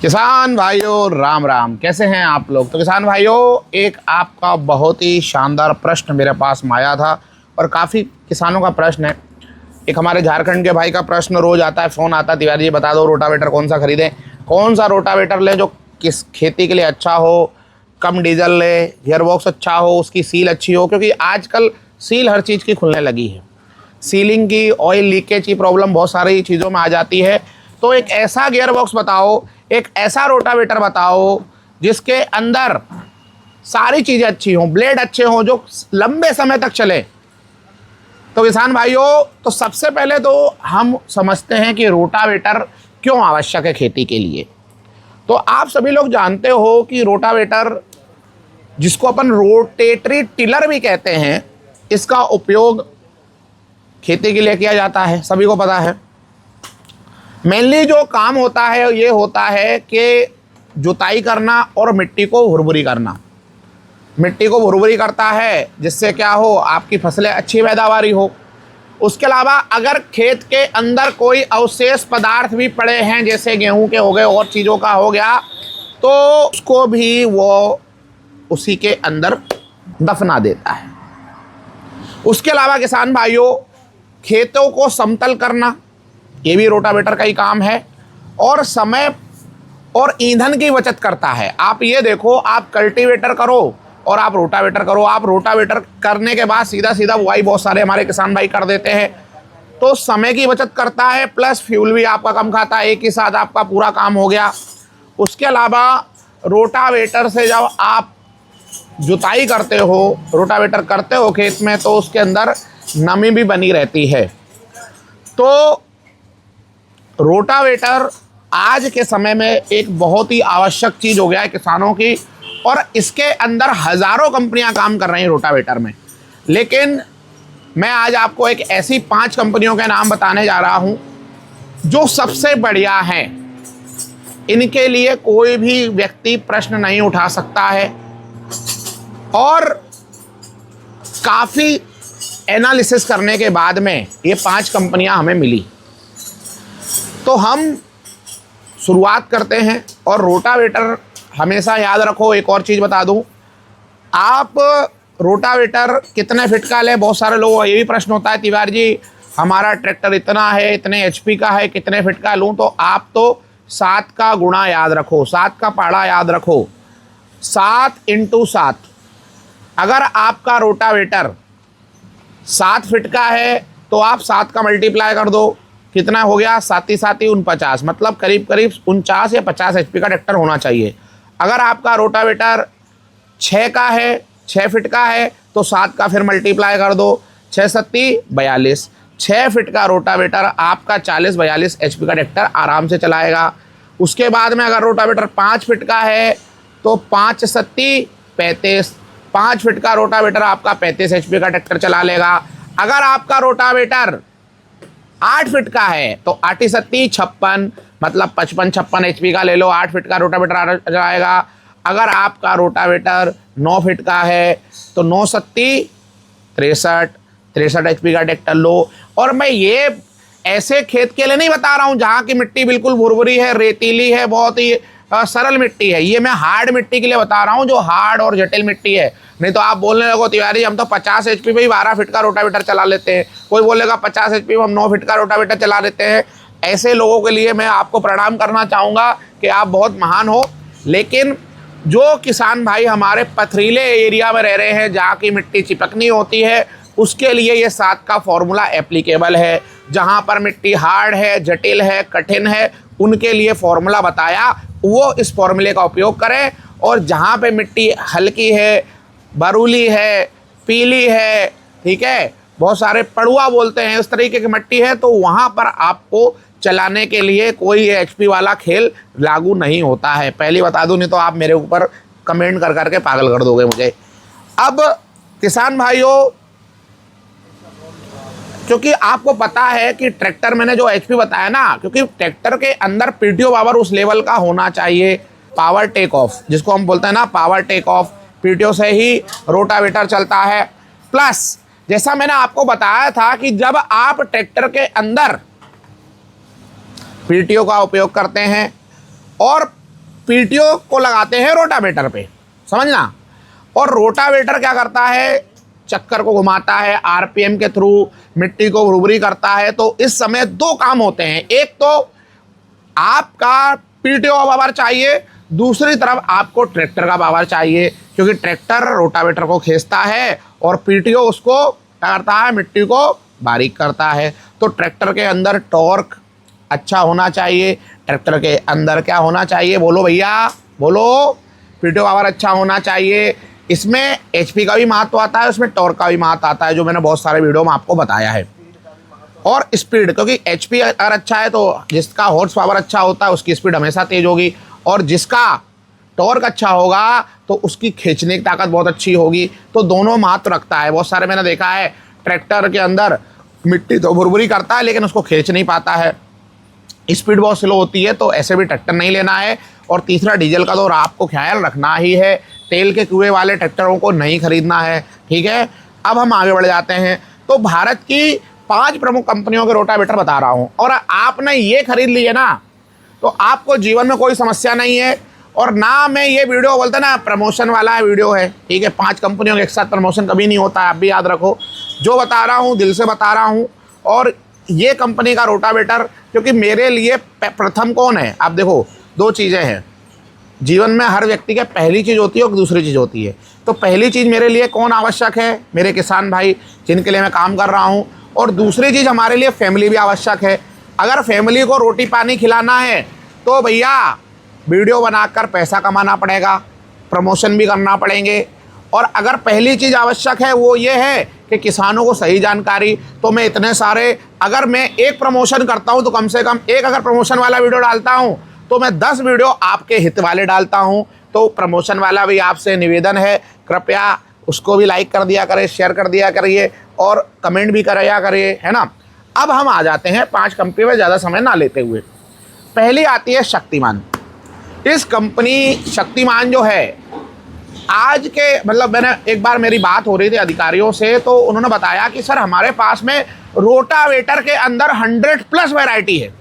किसान भाइयों राम राम, कैसे हैं आप लोग। तो किसान भाइयों, एक आपका बहुत ही शानदार प्रश्न मेरे पास में आया था और काफ़ी किसानों का प्रश्न है। एक हमारे झारखंड के भाई का प्रश्न रोज आता है, फ़ोन आता है, तिवारी जी बता दो रोटावेटर कौन सा खरीदें, कौन सा रोटावेटर लें जो किस खेती के लिए अच्छा हो, कम डीजल ले, गियरबॉक्स अच्छा हो, उसकी सील अच्छी हो, क्योंकि आजकल सील हर चीज़ की खुलने लगी है। सीलिंग की, ऑयल लीकेज की प्रॉब्लम बहुत सारी चीज़ों में आ जाती है। तो एक ऐसा गियर बॉक्स बताओ, एक ऐसा रोटावेटर बताओ जिसके अंदर सारी चीज़ें अच्छी हों, ब्लेड अच्छे हों, जो लंबे समय तक चले। तो किसान भाइयों, तो सबसे पहले तो हम समझते हैं कि रोटावेटर क्यों आवश्यक है खेती के लिए। तो आप सभी लोग जानते हो कि रोटावेटर, जिसको अपन रोटेटरी टिलर भी कहते हैं, इसका उपयोग खेती के लिए किया जाता है, सभी को पता है। मेनली जो काम होता है ये होता है कि जुताई करना और मिट्टी को भुरभुरी करना। मिट्टी को भुरभुरी करता है जिससे क्या हो, आपकी फसलें अच्छी पैदावारी हो। उसके अलावा अगर खेत के अंदर कोई अवशेष पदार्थ भी पड़े हैं, जैसे गेहूं के हो गए और चीज़ों का हो गया, तो उसको भी वो उसी के अंदर दफना देता है। उसके अलावा किसान भाइयों, खेतों को समतल करना, ये भी रोटावेटर का ही काम है और समय और ईंधन की बचत करता है। आप ये देखो, आप कल्टीवेटर करो और आप रोटावेटर करो, आप रोटावेटर करने के बाद सीधा सीधा बुआई बहुत सारे हमारे किसान भाई कर देते हैं, तो समय की बचत करता है, प्लस फ्यूल भी आपका कम खाता है, एक ही साथ आपका पूरा काम हो गया। उसके अलावा रोटावेटर से जब आप जुताई करते हो, रोटावेटर करते हो खेत में, तो उसके अंदर नमी भी बनी रहती है। तो रोटावेटर आज के समय में एक बहुत ही आवश्यक चीज़ हो गया है किसानों की, और इसके अंदर हज़ारों कंपनियां काम कर रही हैं रोटावेटर में। लेकिन मैं आज आपको एक ऐसी 5 कंपनियों के नाम बताने जा रहा हूं जो सबसे बढ़िया हैं। इनके लिए कोई भी व्यक्ति प्रश्न नहीं उठा सकता है और काफ़ी एनालिसिस करने के बाद में ये 5 कंपनियां हमें मिली। तो हम शुरुआत करते हैं। और रोटावेटर हमेशा याद रखो, एक और चीज़ बता दूं, आप रोटावेटर कितने फिट का लें। बहुत सारे लोगों का ये भी प्रश्न होता है, तिवारी जी हमारा ट्रैक्टर इतना है, इतने एचपी का है, कितने फिट का लूं। तो आप तो 7 का गुणा याद रखो, 7 का पहाड़ा याद रखो, 7 × 7। अगर आपका रोटावेटर 7 फिट का है तो आप 7 का मल्टीप्लाई कर दो, कितना हो गया, 7 7 49, मतलब करीब करीब 49 या 50 एचपी का ट्रैक्टर होना चाहिए। अगर आपका रोटावेटर 6 का है, 6 फिट का है, तो 7 का फिर मल्टीप्लाई कर दो, 6 7 42, 6 फिट का रोटावेटर आपका 40 42 एचपी का ट्रैक्टर आराम से चलाएगा। उसके बाद में अगर रोटावेटर 5 फिट का है तो 5 7 35, 5 फिट का रोटावेटर आपका 35 एचपी का ट्रैक्टर चला लेगा। अगर आपका रोटावेटर 8 फिट का है तो 8 7 56, मतलब 55 56 एचपी का ले लो, 8 फिट का रोटावेटर आ जाएगा। अगर आपका रोटावेटर 9 फिट का है तो 9 7 63 एचपी का ट्रैक्टर लो। और मैं ये ऐसे खेत के लिए नहीं बता रहा हूँ जहाँ की मिट्टी बिल्कुल भुरभुरी है, रेतीली है, बहुत ही सरल मिट्टी है। ये मैं हार्ड मिट्टी के लिए बता रहा हूँ, जो हार्ड और जटिल मिट्टी है। नहीं तो आप बोलने लगो तिवारी हम तो 50 एचपी पे ही 12 फिट का रोटावेटर चला लेते हैं, कोई बोलेगा 50 एचपी में हम 9 फिट का रोटावेटर चला लेते हैं। ऐसे लोगों के लिए मैं आपको प्रणाम करना चाहूँगा कि आप बहुत महान हो। लेकिन जो किसान भाई हमारे पथरीले एरिया में रह रहे हैं, जहाँ की मिट्टी चिपकनी होती है, उसके लिए ये 7 का फॉर्मूला एप्लीकेबल है। जहाँ पर मिट्टी हार्ड है, जटिल है, कठिन है, उनके लिए फॉर्मूला बताया, वो इस फॉर्मूले का उपयोग करें। और जहाँ पे मिट्टी हल्की है, बरूली है, पीली है, ठीक है, बहुत सारे पड़ुआ बोलते हैं, इस तरीके की मिट्टी है, तो वहाँ पर आपको चलाने के लिए कोई एचपी वाला खेल लागू नहीं होता है। पहले बता दूं, नहीं तो आप मेरे ऊपर कमेंट कर करके पागल कर दोगे मुझे। अब किसान भाइयों, क्योंकि आपको पता है कि ट्रैक्टर, मैंने जो एचपी बताया ना, क्योंकि ट्रैक्टर के अंदर पीटीओ पावर उस लेवल का होना चाहिए, पावर टेक ऑफ जिसको हम बोलते हैं ना, पावर टेक ऑफ, पीटीओ से ही रोटावेटर चलता है। प्लस जैसा मैंने आपको बताया था कि जब आप ट्रैक्टर के अंदर पीटीओ का उपयोग करते हैं और पीटीओ को लगाते हैं रोटावेटर पे, समझना। और रोटावेटर क्या करता है, चक्कर को घुमाता है, आरपीएम के थ्रू मिट्टी को भुरभुरी करता है। तो इस समय दो काम होते हैं, एक तो आपका पीटीओ का पावर चाहिए, दूसरी तरफ आपको ट्रैक्टर का पावर चाहिए, क्योंकि ट्रैक्टर रोटावेटर को खींचता है और पीटीओ उसको क्या करता है, मिट्टी को बारीक करता है। तो ट्रैक्टर के अंदर टॉर्क अच्छा होना चाहिए, ट्रैक्टर के अंदर क्या होना चाहिए, बोलो भैया बोलो, पीटीओ पावर अच्छा होना चाहिए। इसमें एचपी का भी महत्व आता है, उसमें टॉर्क का भी महत्व आता है, जो मैंने बहुत सारे वीडियो में आपको बताया है। और स्पीड, क्योंकि एचपी अगर अच्छा है तो जिसका हॉर्स पावर अच्छा होता है उसकी स्पीड हमेशा तेज होगी, और जिसका टॉर्क अच्छा होगा तो उसकी खींचने की ताकत बहुत अच्छी होगी। तो दोनों महत्व रखता है। बहुत सारे मैंने देखा है ट्रैक्टर के अंदर मिट्टी तो भुरभुरी करता है लेकिन उसको खींच नहीं पाता है, स्पीड बहुत स्लो होती है, तो ऐसे भी ट्रैक्टर नहीं लेना है। और तीसरा, डीजल का तो आपको ख्याल रखना ही है, तेल के कुएं वाले ट्रैक्टरों को नहीं खरीदना है, ठीक है। अब हम आगे बढ़ जाते हैं। तो भारत की 5 प्रमुख कंपनियों के रोटावेटर बता रहा हूं, और आपने ये खरीद लिए ना तो आपको जीवन में कोई समस्या नहीं है। और ना मैं ये वीडियो बोलते ना प्रमोशन वाला वीडियो है, ठीक है। 5 कंपनियों के एक साथ प्रमोशन कभी नहीं होता है, आप भी याद रखो। जो बता रहा हूँ दिल से बता रहा हूँ। और ये कंपनी का रोटावेटर, क्योंकि मेरे लिए प्रथम कौन है, आप देखो 2 चीज़ें हैं जीवन में, हर व्यक्ति के पहली चीज़ होती है और दूसरी चीज़ होती है। तो पहली चीज़ मेरे लिए कौन आवश्यक है, मेरे किसान भाई जिनके लिए मैं काम कर रहा हूँ। और दूसरी चीज़ हमारे लिए फैमिली भी आवश्यक है। अगर फैमिली को रोटी पानी खिलाना है तो भैया वीडियो बनाकर पैसा कमाना पड़ेगा, प्रमोशन भी करना पड़ेंगे। और अगर पहली चीज़ आवश्यक है वो ये है कि किसानों को सही जानकारी, तो मैं इतने सारे, अगर मैं एक प्रमोशन करता हूँ तो कम से कम एक अगर प्रमोशन वाला वीडियो डालता हूँ तो मैं 10 वीडियो आपके हित वाले डालता हूँ। तो प्रमोशन वाला भी आपसे निवेदन है, कृपया उसको भी लाइक कर दिया करें, शेयर कर दिया करिए और कमेंट भी कराया करिए, है ना। अब हम आ जाते हैं 5 कंपनी में, ज़्यादा समय ना लेते हुए। पहली आती है शक्तिमान। इस कंपनी शक्तिमान जो है, आज के मतलब मैंने एक बार मेरी बात हो रही थी अधिकारियों से, तो उन्होंने बताया कि सर हमारे पास में रोटावेटर के अंदर 100+ वैरायटी है।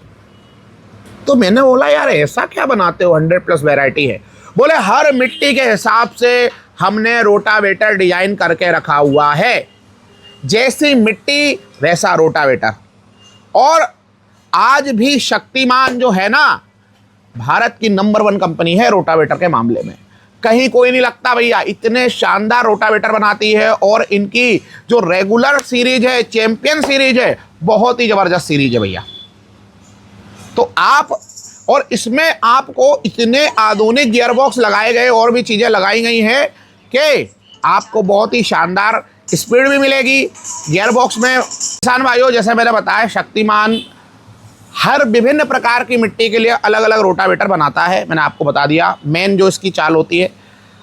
तो मैंने बोला यार ऐसा क्या बनाते हो 100+ वैरायटी है। बोले हर मिट्टी के हिसाब से हमने रोटावेटर डिजाइन करके रखा हुआ है, जैसी मिट्टी वैसा रोटावेटर। और आज भी शक्तिमान जो है ना, भारत की नंबर 1 कंपनी है रोटावेटर के मामले में, कहीं कोई नहीं लगता भैया। इतने शानदार रोटावेटर बनाती है, और इनकी जो रेगुलर सीरीज है, चैंपियन सीरीज है, बहुत ही जबरदस्त सीरीज है भैया। तो आप, और इसमें आपको इतने आधुनिक गियरबॉक्स लगाए गए और भी चीज़ें लगाई गई हैं कि आपको बहुत ही शानदार स्पीड भी मिलेगी गियरबॉक्स में। किसान भाइयों, जैसे मैंने बताया शक्तिमान हर विभिन्न प्रकार की मिट्टी के लिए अलग अलग रोटावेटर बनाता है, मैंने आपको बता दिया मेन जो इसकी चाल होती है।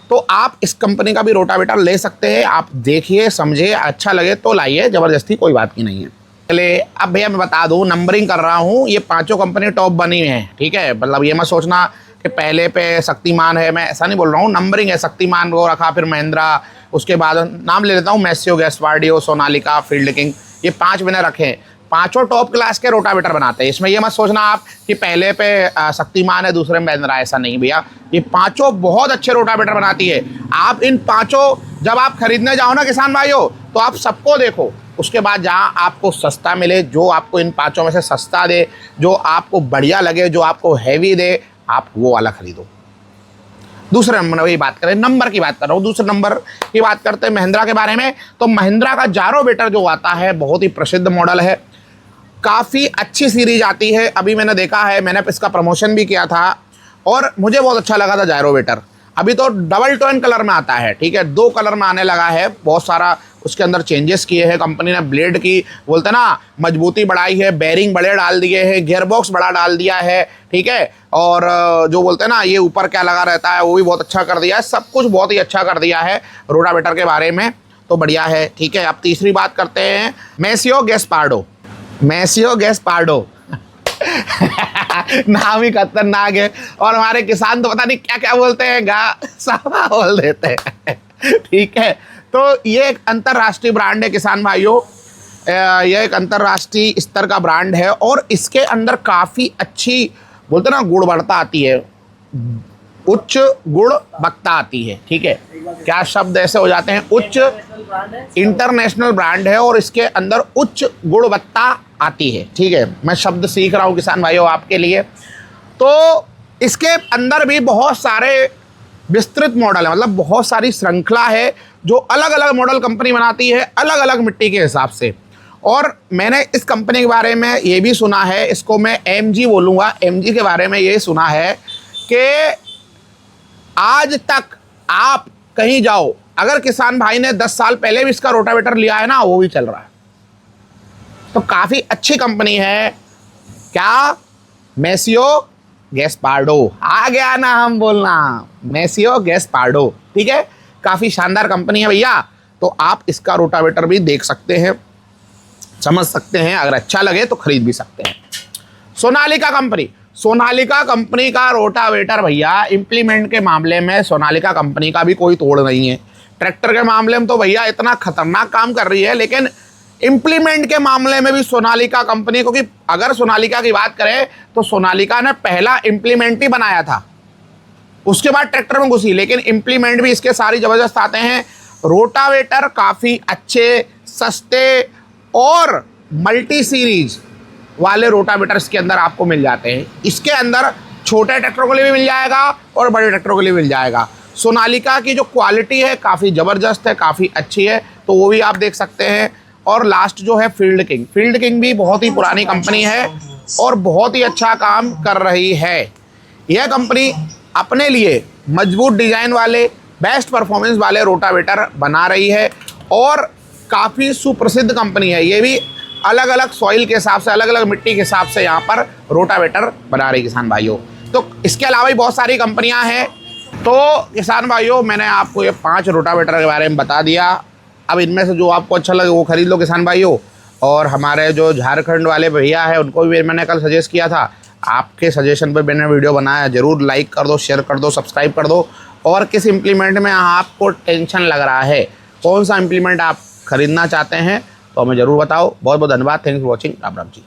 तो आप इस कंपनी का भी रोटावेटर ले सकते हैं, आप देखिए समझिए, अच्छा लगे तो लाइए, ज़बरदस्ती कोई बात की नहीं है। चलिए अब भैया मैं बता दूं, नंबरिंग कर रहा हूं, ये 5 कंपनी टॉप बनी हुई हैं, ठीक है। मतलब ये मत सोचना कि पहले पे शक्तिमान है, मैं ऐसा नहीं बोल रहा हूँ। नंबरिंग है, शक्तिमान को रखा, फिर महिंद्रा, उसके बाद नाम ले लेता हूँ मैसियो, गैस्पार्डियो, सोनालिका, फील्ड किंग, ये 5 मैंने रखे हैं। 5 टॉप क्लास के रोटावेटर बनाते हैं। इसमें ये मत सोचना आप कि पहले पे शक्तिमान है दूसरे में महिंद्रा, ऐसा नहीं भैया। ये 5 बहुत अच्छे रोटावेटर बनाती है। आप इन 5 जब आप खरीदने जाओ ना किसान भाइयों, तो आप सबको देखो, उसके बाद जहाँ आपको सस्ता मिले, जो आपको इन 5 में से सस्ता दे, जो आपको बढ़िया लगे, जो आपको हैवी दे, आप वो वाला खरीदो। दूसरे नंबर की बात करें, नंबर की बात कर रहा हूँ, दूसरे नंबर की बात करते हैं महिंद्रा के बारे में। तो महिंद्रा का जारोवेटर जो आता है बहुत ही प्रसिद्ध मॉडल है, काफ़ी अच्छी सीरीज आती है। अभी मैंने देखा है, मैंने इसका प्रमोशन भी किया था और मुझे बहुत अच्छा लगा था जारोवेटर। अभी तो डबल टोन कलर में आता है, ठीक है, 2 कलर में आने लगा है। बहुत सारा उसके अंदर चेंजेस किए हैं कंपनी ने, ब्लेड की बोलते ना मजबूती बढ़ाई है, बेरिंग बड़े डाल दिए हैं, गियरबॉक्स बड़ा डाल दिया है, ठीक है। और जो बोलते हैं ना ये ऊपर क्या लगा रहता है वो भी बहुत अच्छा कर दिया है, सब कुछ बहुत ही अच्छा कर दिया है रोटावेटर के बारे में, तो बढ़िया है, ठीक है। अब तीसरी बात करते हैं मैसियो गैस्पार्डो। मैसियो गैस्पार्डो नाम ही खतरनाक है, और हमारे किसान तो पता नहीं क्या क्या बोलते हैं, गा सावा बोल देते हैं, ठीक है। तो ये एक अंतर्राष्ट्रीय ब्रांड है किसान भाइयों, यह एक अंतर्राष्ट्रीय स्तर का ब्रांड है, और इसके अंदर काफ़ी अच्छी बोलते ना गुणवत्ता आती है। उच्च गुणवत्ता आती है। ठीक है, क्या शब्द ऐसे हो जाते हैं, उच्च, इंटरनेशनल ब्रांड है और इसके अंदर उच्च गुणवत्ता आती है। ठीक है, मैं शब्द सीख रहा हूँ किसान भाइयों आपके लिए। तो इसके अंदर भी बहुत सारे विस्तृत मॉडल है, मतलब बहुत सारी श्रृंखला है जो अलग अलग मॉडल कंपनी बनाती है अलग अलग मिट्टी के हिसाब से। और मैंने इस कंपनी के बारे में ये भी सुना है, इसको मैं एमजी बोलूँगा, एमजी के बारे में ये सुना है कि आज तक आप कहीं जाओ, अगर किसान भाई ने 10 साल पहले भी इसका रोटावेटर लिया है ना, वो भी चल रहा है। तो काफ़ी अच्छी कंपनी है। क्या? मैसियो गैस्पार्डो, आ गया ना हम बोलना, मैसियो गैस्पार्डो। ठीक है, काफ़ी शानदार कंपनी है भैया। तो आप इसका रोटावेटर भी देख सकते हैं, समझ सकते हैं, अगर अच्छा लगे तो खरीद भी सकते हैं। सोनालिका कंपनी, सोनालिका कंपनी का रोटावेटर भैया इम्प्लीमेंट के मामले में सोनालिका कंपनी का भी कोई तोड़ नहीं है। ट्रैक्टर के मामले में तो भैया इतना खतरनाक काम कर रही है, लेकिन इम्प्लीमेंट के मामले में भी सोनालिका कंपनी, क्योंकि अगर सोनालिका की बात करें तो सोनालिका ने पहला इम्प्लीमेंट ही बनाया था, उसके बाद ट्रैक्टर में घुसी, लेकिन इम्प्लीमेंट भी इसके सारी ज़बरदस्त आते हैं। रोटावेटर काफ़ी अच्छे, सस्ते और मल्टी सीरीज वाले रोटावेटर्स के अंदर आपको मिल जाते हैं। इसके अंदर छोटे ट्रैक्टरों के लिए भी मिल जाएगा और बड़े ट्रैक्टरों के लिए मिल जाएगा। सोनालिका की जो क्वालिटी है काफ़ी ज़बरदस्त है, काफ़ी अच्छी है, तो वो भी आप देख सकते हैं। और लास्ट जो है फील्ड किंग, फील्ड किंग भी बहुत ही पुरानी कंपनी है और बहुत ही अच्छा काम कर रही है। यह कंपनी अपने लिए मजबूत डिज़ाइन वाले, बेस्ट परफॉर्मेंस वाले रोटावेटर बना रही है और काफ़ी सुप्रसिद्ध कंपनी है। ये भी अलग अलग सॉइल के हिसाब से, अलग अलग मिट्टी के हिसाब से यहाँ पर रोटावेटर बना रही किसान भाइयों। तो इसके अलावा भी बहुत सारी कंपनियाँ हैं। तो किसान भाइयों, मैंने आपको ये 5 रोटावेटर के बारे में बता दिया। अब इनमें से जो आपको अच्छा लगे वो खरीद लो किसान भाइयों। और हमारे जो झारखंड वाले भैया हैं उनको भी मैंने कल सजेस्ट किया था, आपके सजेशन पर मैंने वीडियो बनाया। ज़रूर लाइक कर दो, शेयर कर दो, सब्सक्राइब कर दो। और किस इम्प्लीमेंट में आपको टेंशन लग रहा है, कौन सा इम्प्लीमेंट आप खरीदना चाहते हैं, तो हमें ज़रूर बताओ। बहुत बहुत धन्यवाद। Thanks for watching. Ram Ram ji.